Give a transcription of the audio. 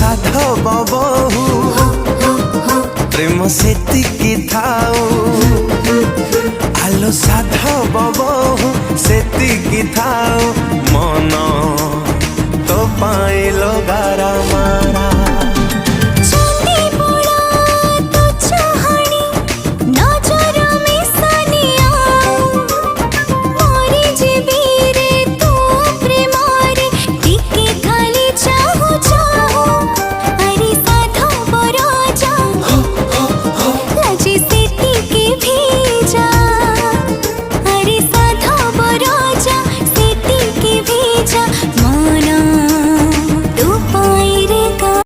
साधव बहु प्रेम सेतिकी थाऊ आलो साधव बहु सेतिकी थाऊ मन तो पाइलो गारा मारा।